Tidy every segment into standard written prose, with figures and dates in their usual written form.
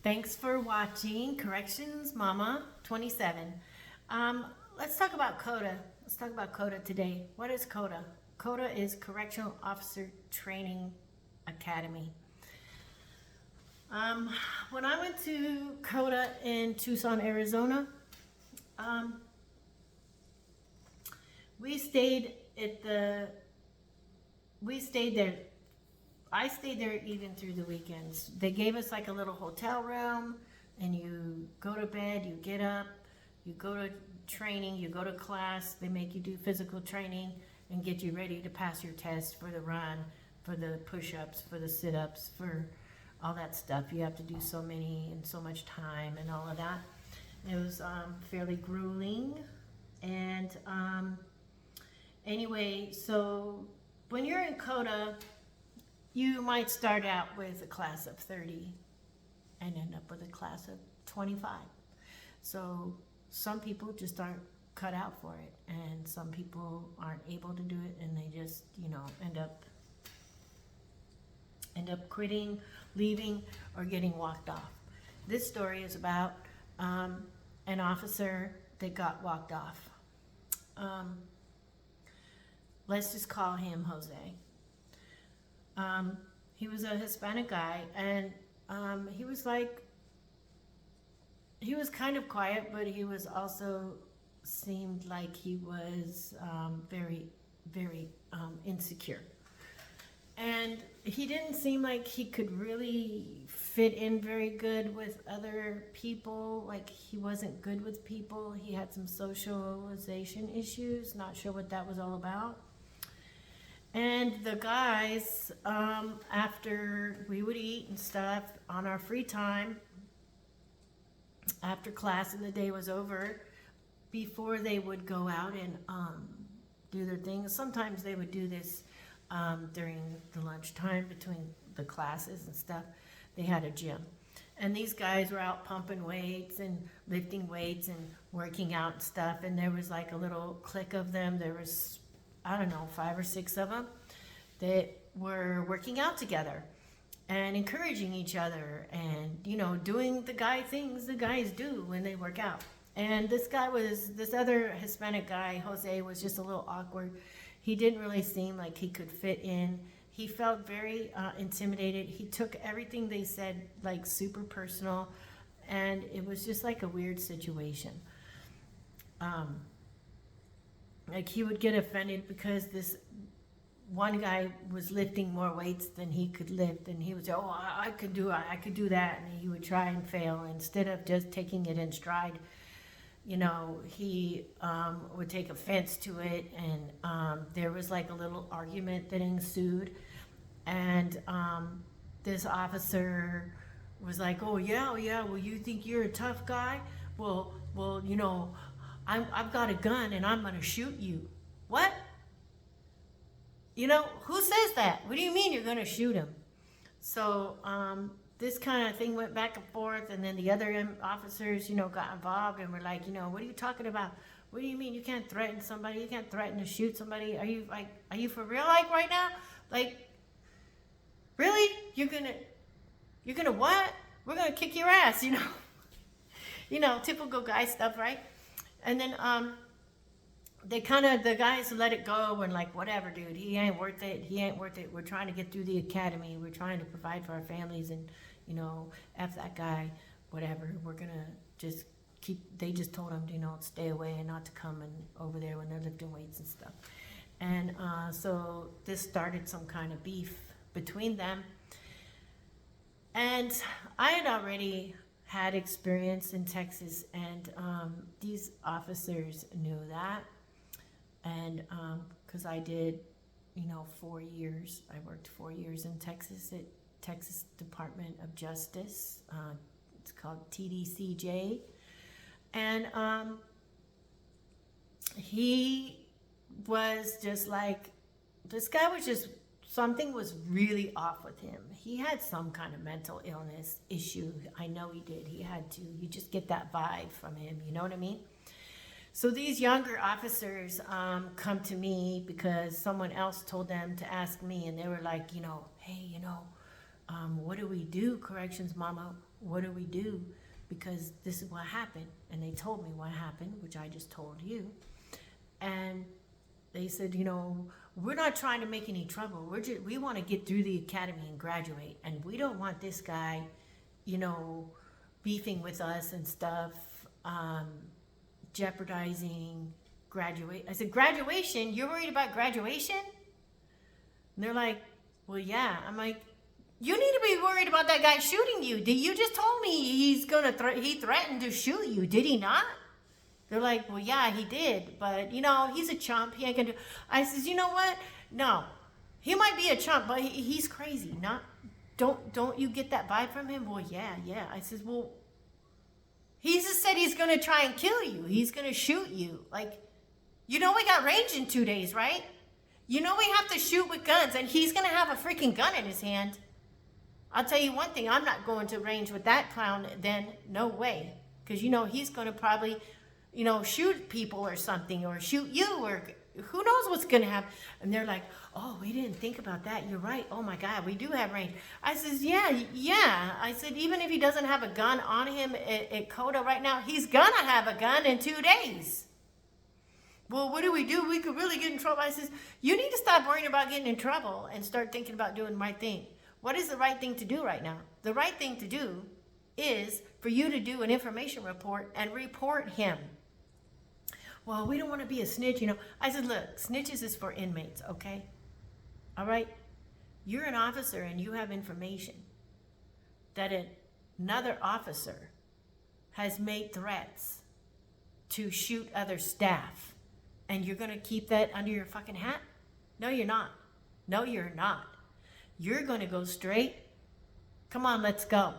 Thanks for watching Corrections Mama 27. Let's talk about CODA. Let's talk about CODA today. What is CODA? CODA is Correctional Officer Training Academy. When I went to CODA in Tucson, Arizona, we stayed there. I stayed there even through the weekends. They gave us like a little hotel room, and you go to bed, you get up, you go to training, you go to class. They make you do physical training and get you ready to pass your test for the run, for the push-ups, for the sit-ups, for all that stuff. You have to do so many and so much time and all of that. It was fairly grueling. And anyway, so when you're in CODA, you might start out with a class of 30 and end up with a class of 25. So some people just aren't cut out for it, and some people aren't able to do it, and they just, end up quitting, leaving, or getting walked off. This story is about an officer that got walked off. Let's just call him Jose. He was a Hispanic guy, and he was kind of quiet, but he was also seemed like he was very, very insecure. And he didn't seem like he could really fit in very good with other people. Like, he wasn't good with people. He had some socialization issues. Not sure what that was all about. And the guys, after we would eat and stuff on our free time, after class and the day was over, before they would go out and do their things, sometimes they would do this during the lunchtime between the classes and stuff. They had a gym. And these guys were out pumping weights and lifting weights and working out and stuff. And there was like a little clique of them. There was, I don't know, 5 or 6 of them that were working out together and encouraging each other and, doing the guy things the guys do when they work out. And this other Hispanic guy, Jose, was just a little awkward. He didn't really seem like he could fit in. He felt very intimidated. He took everything they said like super personal, and it was just like a weird situation. Like, he would get offended because this one guy was lifting more weights than he could lift, and he would say, "Oh, I could do that," and he would try and fail. Instead of just taking it in stride, he would take offense to it, and there was like a little argument that ensued, and this officer was like, "Oh yeah, well, you think you're a tough guy? Well, I've got a gun and I'm gonna shoot you." What? Who says that? What do you mean you're gonna shoot him? So this kind of thing went back and forth, and then the other officers, got involved and were like, "What are you talking about? What do you mean you can't threaten somebody? You can't threaten to shoot somebody? Are you for real, like, right now? Like, really? You're gonna what? We're gonna kick your ass, typical guy stuff, right?" And then the guys let it go and like, "Whatever, dude, he ain't worth it. We're trying to get through the academy. We're trying to provide for our families, and F that guy, whatever. We're gonna just they just told him, stay away and not to come and over there when they're lifting weights and stuff." And so this started some kind of beef between them. And I had already had experience in Texas, and these officers knew that. And because I did, 4 years, I worked 4 years in Texas at Texas Department of Justice. It's called TDCJ. And he was just like, this guy was just, something was really off with him. He had some kind of mental illness issue. I know he did. He had to. You just get that vibe from him. You know what I mean? So these younger officers come to me because someone else told them to ask me, and they were like, "Hey, what do we do, corrections mama? What do we do? Because this is what happened. And they told me what happened, which I just told you. And they said, we're not trying to make any trouble. We want to get through the academy and graduate. And we don't want this guy, beefing with us and stuff, jeopardizing graduate. I said, graduation? You're worried about graduation? And they're like, well, yeah. I'm like, you need to be worried about that guy shooting you. You just told me he threatened to shoot you. Did he not? They're like, well, yeah, he did. But, he's a chump. He ain't gonna do. I says, you know what? No. He might be a chump, but he's crazy. Don't you get that vibe from him? Well, yeah. I says, well, he just said he's going to try and kill you. He's going to shoot you. Like, we got range in 2 days, right? We have to shoot with guns, and he's going to have a freaking gun in his hand. I'll tell you one thing, I'm not going to range with that clown then, no way. Because, he's going to probably, shoot people or something, or shoot you, or who knows what's going to happen. And they're like, oh, we didn't think about that. You're right. Oh, my God, we do have range. I says, yeah. I said, even if he doesn't have a gun on him at COTA right now, he's going to have a gun in 2 days. Well, what do? We could really get in trouble. I says, you need to stop worrying about getting in trouble and start thinking about doing the right thing. What is the right thing to do right now? The right thing to do is for you to do an information report and report him. Well, we don't want to be a snitch, I said, look, snitches is for inmates, okay? All right? You're an officer and you have information that another officer has made threats to shoot other staff. And you're going to keep that under your fucking hat? No, you're not. No, you're not. You're going to go straight. Come on, let's go.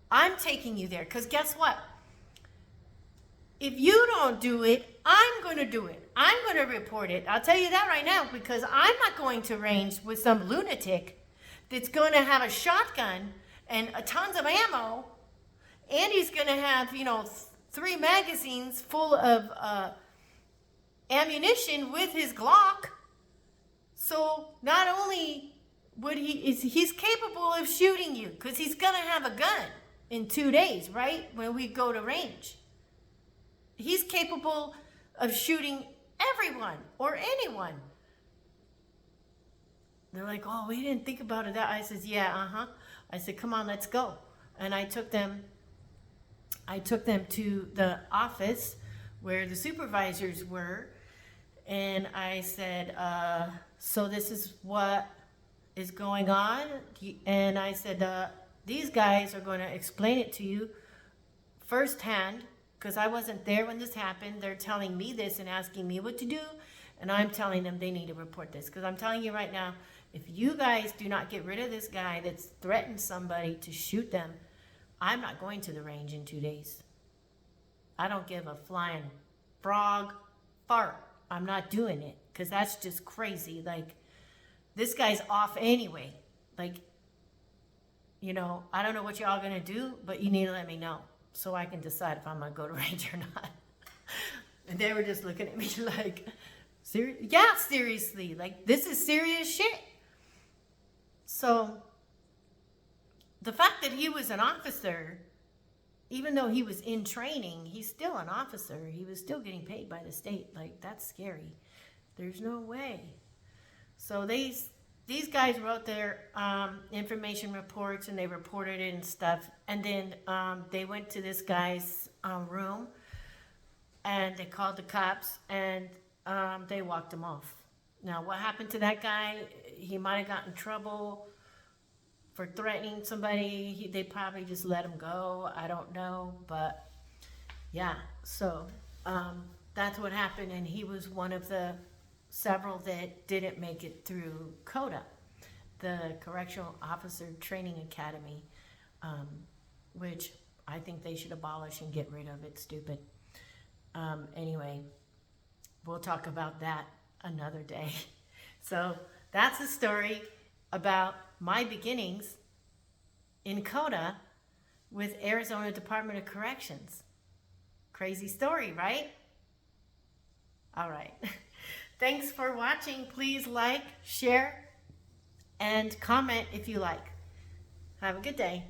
I'm taking you there because guess what? If you don't do it, I'm going to do it. I'm going to report it. I'll tell you that right now because I'm not going to range with some lunatic that's going to have a shotgun and tons of ammo, and he's going to have, 3 magazines full of ammunition with his Glock. So not only he's capable of shooting you because he's going to have a gun in 2 days, right? When we go to range. He's capable of shooting everyone or anyone. They're like, oh, we didn't think about it. That I says, yeah, I said, come on, let's go. And I took them to the office where the supervisors were. And I said, so this is what is going on. And I said, these guys are going to explain it to you firsthand because I wasn't there when this happened. They're telling me this and asking me what to do. And I'm telling them they need to report this because I'm telling you right now, if you guys do not get rid of this guy that's threatened somebody to shoot them, I'm not going to the range in 2 days. I don't give a flying frog fart. I'm not doing it because that's just crazy. Like, this guy's off anyway. Like, I don't know what y'all gonna do, but you need to let me know so I can decide if I'm gonna go to range or not. And they were just looking at me like, seriously, like this is serious shit. So the fact that he was an officer, even though he was in training, he's still an officer. He was still getting paid by the state. Like, that's scary. There's no way. So these guys wrote their information reports and they reported it and stuff. And then they went to this guy's room and they called the cops and they walked him off. Now, what happened to that guy? He might have gotten in trouble for threatening somebody. They probably just let him go. I don't know. But yeah, so that's what happened. And he was one of the several that didn't make it through COTA, the Correctional Officer Training Academy, which I think they should abolish and get rid of. It's stupid. Anyway, we'll talk about that another day. So that's a story about my beginnings in COTA with Arizona Department of Corrections. Crazy story, right? All right. Thanks for watching. Please like, share, and comment if you like. Have a good day.